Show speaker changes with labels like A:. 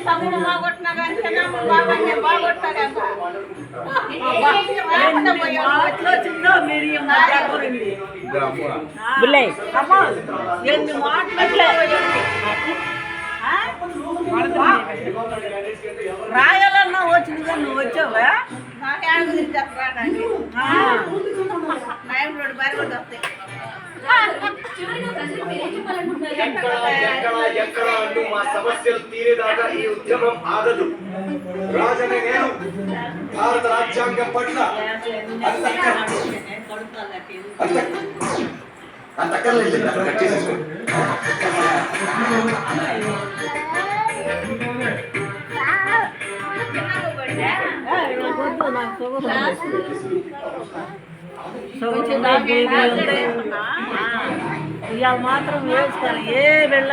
A: తమ్ముడు బాగొట్టినా కానీ చిన్నమ్మ బాబాయ్ బాగొట్టాడు ఎన్ని మాటలు రాయాలన్నా వచ్చిందిగా నువ్వు వచ్చావా నాయకుడు బయట వస్తాయి
B: ఎక్కడ అంటూ మా సమస్యలు తీరేదాకా ఈ ఉద్యమం ఆగదు. రాజనే నేను భారత రాజ్యాంగం పట్ల అంతక్కర్లేదు కట్ చేసేసుకోండి.
A: ఇవాళ మాత్రం వేసుకోవాలి ఏ వెళ్ళ